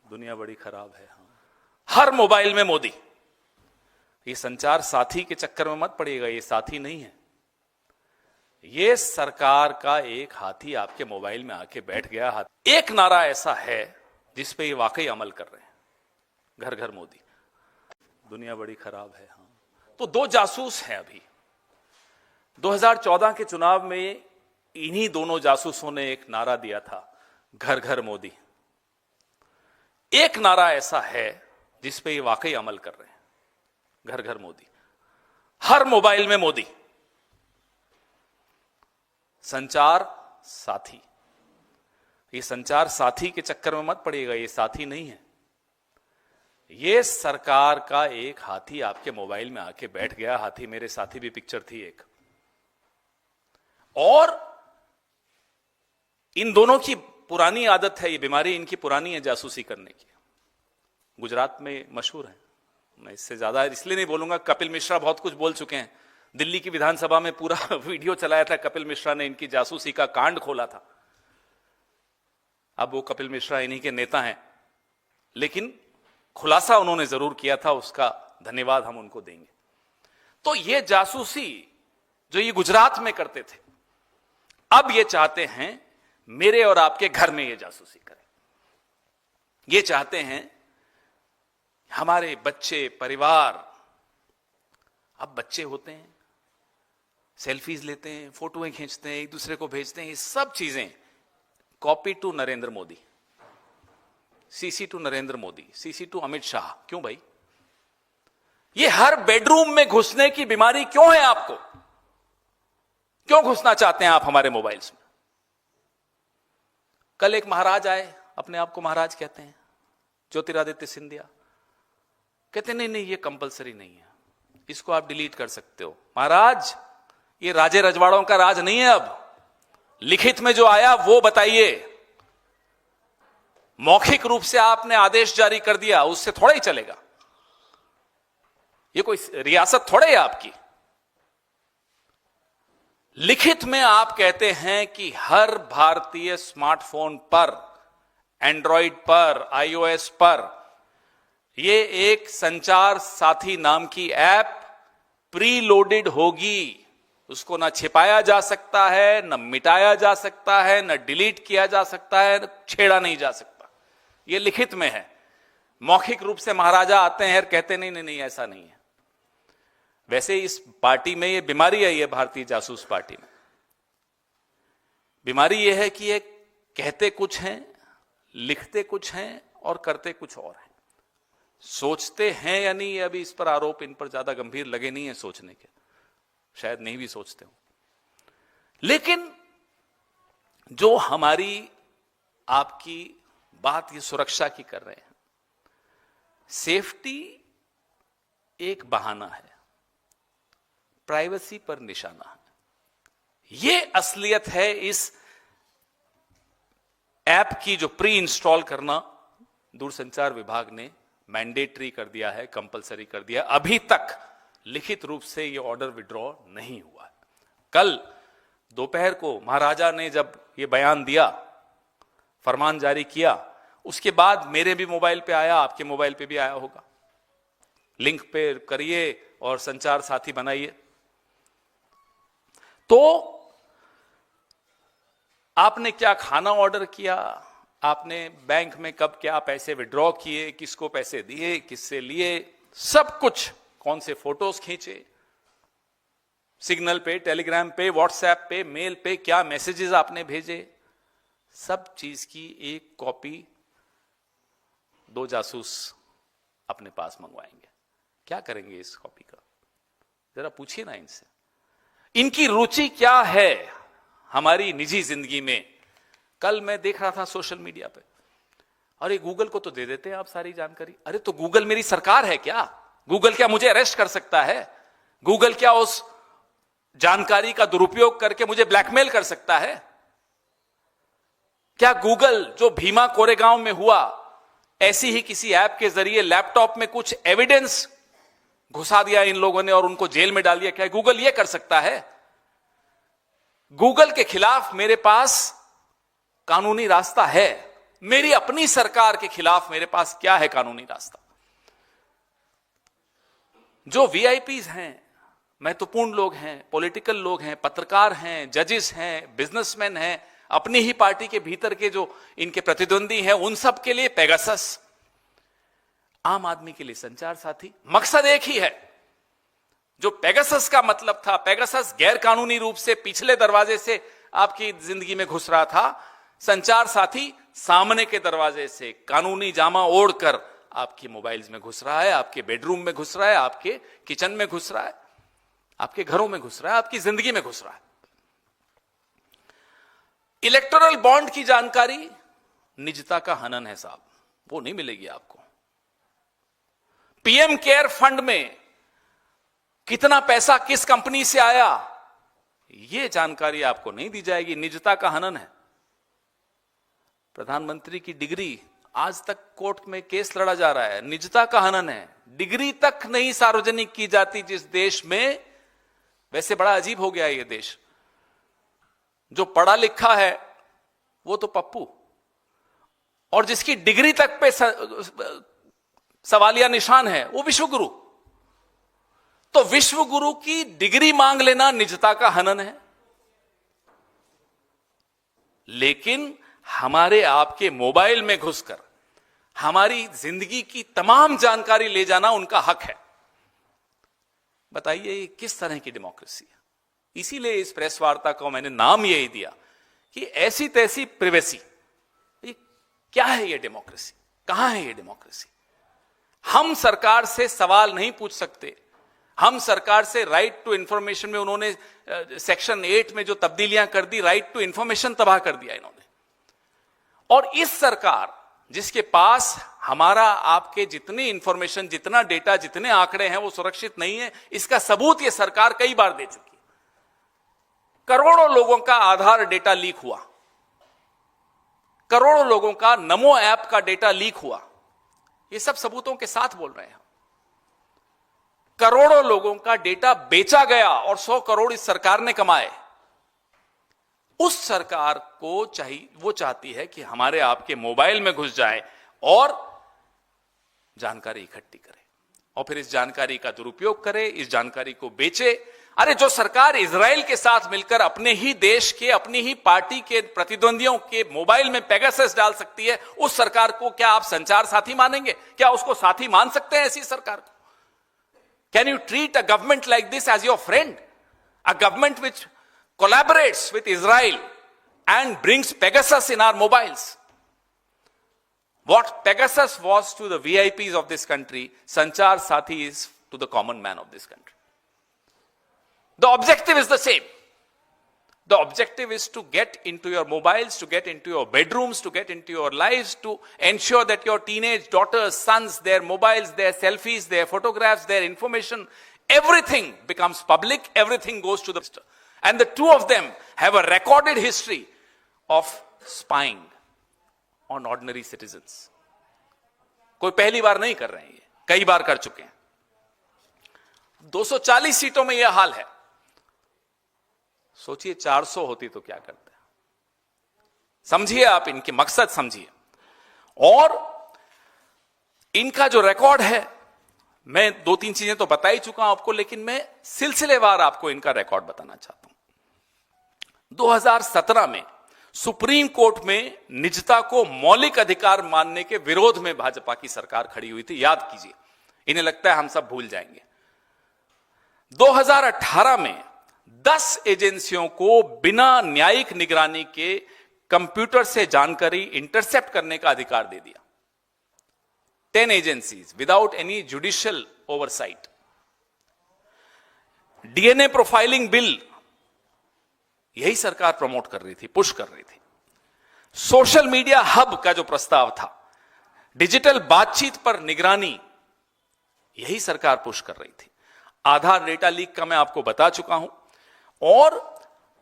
दुनिया बड़ी खराब है। हाँ, हर मोबाइल में मोदी। ये संचार साथी के चक्कर में मत पड़िएगा, ये साथी नहीं है, ये सरकार का एक हाथी आपके मोबाइल में आके बैठ गया। हाथी एक नारा ऐसा है जिस पे ये वाकई अमल कर रहे हैं, घर घर मोदी। दुनिया बड़ी खराब है। हाँ, तो दो जासूस हैं अभी। 2014 के चुनाव में इन्हीं दोनों जासूसों ने एक नारा दिया था, घर घर मोदी। एक नारा ऐसा है जिस पे ये वाकई अमल कर रहे हैं, घर घर मोदी। हर मोबाइल में मोदी। संचार साथी। ये संचार साथी के चक्कर में मत पड़िएगा, ये साथी नहीं है, ये सरकार का एक हाथी आपके मोबाइल में आके बैठ गया। हाथी मेरे साथी भी पिक्चर थी एक। और इन दोनों की पुरानी आदत है, ये बीमारी इनकी पुरानी है, जासूसी करने की। गुजरात में मशहूर है। मैं इससे ज्यादा इसलिए नहीं बोलूंगा, कपिल मिश्रा बहुत कुछ बोल चुके हैं। दिल्ली की विधानसभा में पूरा वीडियो चलाया था, कपिल मिश्रा ने इनकी जासूसी का कांड खोला था। अब वो कपिल मिश्रा इन्हीं के नेता हैं, लेकिन खुलासा उन्होंने जरूर किया था, उसका धन्यवाद हम उनको देंगे। तो ये जासूसी जो ये गुजरात में करते थे, अब ये चाहते हैं मेरे और आपके घर में ये जासूसी करें। ये चाहते हैं हमारे बच्चे, परिवार, अब बच्चे होते हैं, सेल्फीज लेते हैं, फोटोएं खींचते हैं, एक दूसरे को भेजते हैं, ये सब चीजें copy to Narendra Modi, CC to Narendra Modi, CC to Amit Shah. क्यों भाई? ये हर बेडरूम में घुसने की बीमारी क्यों है आपको? क्यों घुसना चाहते हैं आप हमारे मोबाइल्स में? कल एक महाराज आए, अपने आप को महाराज कहते हैं, ज्योतिरादित्य सिंधिया, कहते नहीं नहीं ये कंपलसरी नहीं है, इसको आप डिलीट कर सकते हो। महाराज, ये राजे रजवाड़ों का राज नहीं है। अब लिखित में जो आया वो बताइए। मौखिक रूप से आपने आदेश जारी कर दिया, उससे थोड़ा ही चलेगा। ये कोई रियासत थोड़े है आपकी। लिखित में आप कहते हैं कि हर भारतीय स्मार्टफोन पर, एंड्रॉइड पर, आईओएस पर ये एक संचार साथी नाम की ऐप प्री लोडेड होगी। उसको ना छिपाया जा सकता है, ना मिटाया जा सकता है, ना डिलीट किया जा सकता है, ना छेड़ा नहीं जा सकता। ये लिखित में है। मौखिक रूप से महाराजा आते हैं और कहते नहीं नहीं नहीं ऐसा नहीं है। वैसे इस पार्टी में ये बीमारी है, ये भारतीय जासूस पार्टी में बीमारी ये है कि ये कहते कुछ हैं, लिखते कुछ हैं और करते कुछ और हैं। सोचते हैं या नहीं, अभी इस पर आरोप इन पर ज्यादा गंभीर लगे नहीं है सोचने के, शायद नहीं भी सोचते हो। लेकिन जो हमारी आपकी बात ये सुरक्षा की कर रहे हैं, सेफ्टी एक बहाना है, प्राइवेसी पर निशाना है। ये असलियत है इस ऐप की, जो प्री इंस्टॉल करना दूरसंचार विभाग ने मैंडेटरी कर दिया है, कंपलसरी कर दिया। अभी तक लिखित रूप से ये ऑर्डर विड्रॉ नहीं हुआ है। कल दोपहर को महाराजा ने जब ये बयान दिया, फरमान जारी किया, उसके बाद मेरे भी मोबाइल पे आया, आपके मोबाइल पे भी आया होगा। लिंक पे करिए और संचार साथी बनाइए। तो आपने क्या खाना ऑर्डर किया, आपने बैंक में कब क्या पैसे विड्रॉ किए, किसको पैसे दिए, किससे लिए, सब कुछ, कौन से फोटोज खींचे, सिग्नल पे, टेलीग्राम पे, व्हाट्सएप पे, मेल पे क्या मैसेजेस आपने भेजे, सब चीज की एक कॉपी दो जासूस अपने पास मंगवाएंगे। क्या करेंगे इस कॉपी का? जरा पूछिए ना इनसे, इनकी रुचि क्या है हमारी निजी जिंदगी में। कल मैं देख रहा था सोशल मीडिया पे, अरे गूगल को तो दे देते हैं आप सारी जानकारी। अरे तो गूगल मेरी सरकार है क्या? गूगल क्या मुझे अरेस्ट कर सकता है? गूगल क्या उस जानकारी का दुरुपयोग करके मुझे ब्लैकमेल कर सकता है? क्या गूगल जो भीमा कोरेगांव में हुआ, ऐसी ही किसी ऐप के जरिए लैपटॉप में कुछ एविडेंस घुसा दिया इन लोगों ने और उनको जेल में डाल दिया, क्या गूगल ये कर सकता है? गूगल के खिलाफ मेरे पास कानूनी रास्ता है, मेरी अपनी सरकार के खिलाफ मेरे पास क्या है कानूनी रास्ता? जो वीआईपीज हैं, महत्वपूर्ण लोग हैं, पॉलिटिकल लोग हैं, पत्रकार हैं, जजेस हैं, बिजनेसमैन हैं, अपनी ही पार्टी के भीतर के जो इनके प्रतिद्वंदी हैं, उन सब के लिए पेगासस, आम आदमी के लिए संचार साथी। मकसद एक ही है। जो पेगासस का मतलब था, पेगासस गैर कानूनी रूप से पिछले दरवाजे से आपकी जिंदगी में घुस रहा था, संचार साथी सामने के दरवाजे से कानूनी जामा ओढ़कर आपकी मोबाइल्स में घुस रहा है, आपके बेडरूम में घुस रहा है, आपके किचन में घुस रहा है, आपके घरों में घुस रहा है, आपकी जिंदगी में घुस रहा है। इलेक्टोरल बॉन्ड की जानकारी निजता का हनन है साहब, वो नहीं मिलेगी आपको। पीएम केयर फंड में कितना पैसा किस कंपनी से आया, यह जानकारी आपको नहीं दी जाएगी, निजता का हनन है। प्रधानमंत्री की डिग्री, आज तक कोर्ट में केस लड़ा जा रहा है, निजता का हनन है। डिग्री तक नहीं सार्वजनिक की जाती जिस देश में, वैसे बड़ा अजीब हो गया है यह देश। जो पढ़ा लिखा है वो तो पप्पू, और जिसकी डिग्री तक पे सवालिया निशान है वो विश्वगुरु। तो विश्वगुरु की डिग्री मांग लेना निजता का हनन है, लेकिन हमारे आपके मोबाइल में घुसकर हमारी जिंदगी की तमाम जानकारी ले जाना उनका हक है। बताइए ये किस तरह की डेमोक्रेसी है? इसीलिए इस प्रेस वार्ता को मैंने नाम यही दिया कि ऐसी तैसी प्रिवेसी। ये क्या है? ये डेमोक्रेसी कहां है? ये डेमोक्रेसी। हम सरकार से सवाल नहीं पूछ सकते। हम सरकार से राइट टू इंफॉर्मेशन में उन्होंने सेक्शन 8 में जो तब्दीलियां कर दी, राइट टू इंफॉर्मेशन तबाह कर दिया इन्होंने। और इस सरकार जिसके पास हमारा आपके जितनी इंफॉर्मेशन, जितना डेटा, जितने आंकड़े हैं वो सुरक्षित नहीं है, इसका सबूत ये सरकार कई बार दे चुकी है। करोड़ों लोगों का आधार डेटा लीक हुआ, करोड़ों लोगों का नमो ऐप का डेटा लीक हुआ, ये सब सबूतों के साथ बोल रहे हैं। करोड़ों लोगों का डेटा बेचा गया और 100 करोड़ इस सरकार ने कमाए। उस सरकार को चाहिए, वो चाहती है कि हमारे आपके मोबाइल में घुस जाए और जानकारी इकट्ठी करे और फिर इस जानकारी का दुरुपयोग करे, इस जानकारी को बेचे। अरे जो सरकार इजराइल के साथ मिलकर अपने ही देश के, अपनी ही पार्टी के प्रतिद्वंदियों के मोबाइल में पेगासस डाल सकती है, उस सरकार को क्या आप संचार साथी मानेंगे? क्या उसको साथी मान सकते हैं ऐसी सरकार को? Can you treat a government like this as your friend? A government which collaborates with Israel and brings Pegasus in our mobiles. What Pegasus was to the VIPs of this country, Sanchar Sathi is to the common man of this country. The objective is the same. The objective is to get into your mobiles, to get into your bedrooms, to get into your lives, to ensure that your teenage daughters, sons, their mobiles, their selfies, their photographs, their information, everything becomes public, everything goes to the... And the two of them have a recorded history of spying on ordinary citizens. कोई पहली बार नहीं कर रहे हैं, ये कई बार कर चुके हैं। 240 सीटों में यह हाल है। सोचिए 400 होती तो क्या करते हैं? समझिए, आप इनके मकसद समझिए। और इनका जो रिकॉर्ड है, मैं 2-3 चीजें तो बता ही चुका हूं आपको, लेकिन मैं सिलसिलेवार आपको इनका रिकॉर्ड बताना चाहता हूं। 2017 में सुप्रीम कोर्ट में निजता को मौलिक अधिकार मानने के विरोध में भाजपा की सरकार खड़ी हुई थी, याद कीजिए। इन्हें लगता है हम सब भूल जाएंगे। 2018 में 10 एजेंसियों को बिना न्यायिक निगरानी के कंप्यूटर से जानकारी इंटरसेप्ट करने का अधिकार दे दिया। 10 agencies without any judicial oversight. DNA profiling bill यही सरकार प्रमोट कर रही थी, पुश कर रही थी। सोशल मीडिया हब का जो प्रस्ताव था, डिजिटल बातचीत पर निगरानी, यही सरकार पुश कर रही थी। आधार डेटा लीक का मैं आपको बता चुका हूं। और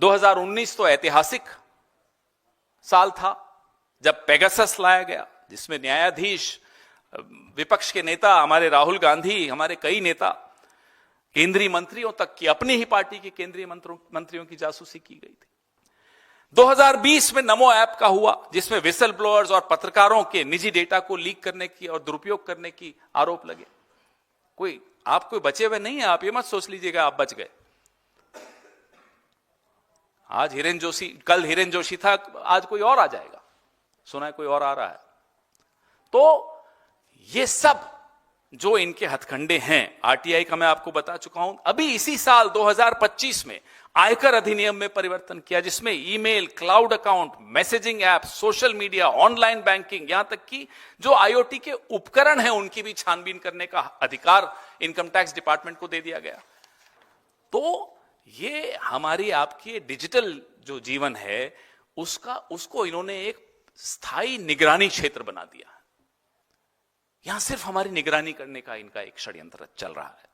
2019 तो ऐतिहासिक साल था जब पेगासस लाया गया, जिसमें न्यायाधीश, विपक्ष के नेता, हमारे राहुल गांधी, हमारे कई नेता, केंद्रीय मंत्रियों तक की, अपनी ही पार्टी के केंद्रीय मंत्रियों की जासूसी की गई थी। 2020 में नमो ऐप का हुआ, जिसमें विसल ब्लोअर्स और पत्रकारों के निजी डेटा को लीक करने की और दुरुपयोग करने की आरोप लगे। आप कोई बचे हुए नहीं है, आप ये मत सोच लीजिएगा आप बच गए। आज हिरेन जोशी, कल हिरेन जोशी था, आज कोई और आ जाएगा, सुना है कोई और आ रहा है। तो ये सब जो इनके हथकंडे हैं, आरटीआई का मैं आपको बता चुका हूं। अभी इसी साल 2025 में आयकर अधिनियम में परिवर्तन किया, जिसमें email, cloud account, messaging app, social media, online banking, यहां तक कि जो आईओटी के उपकरण हैं उनकी भी छानबीन करने का अधिकार इनकम टैक्स डिपार्टमेंट को दे दिया गया। तो ये हमारी आपकी डिजिटल जो जीवन है उसको इन्होंने एक स्थायी निगरानी क्षेत्र बना दिया। यहां सिर्फ हमारी निगरानी करने का इनका एक षड्यंत्र चल रहा है।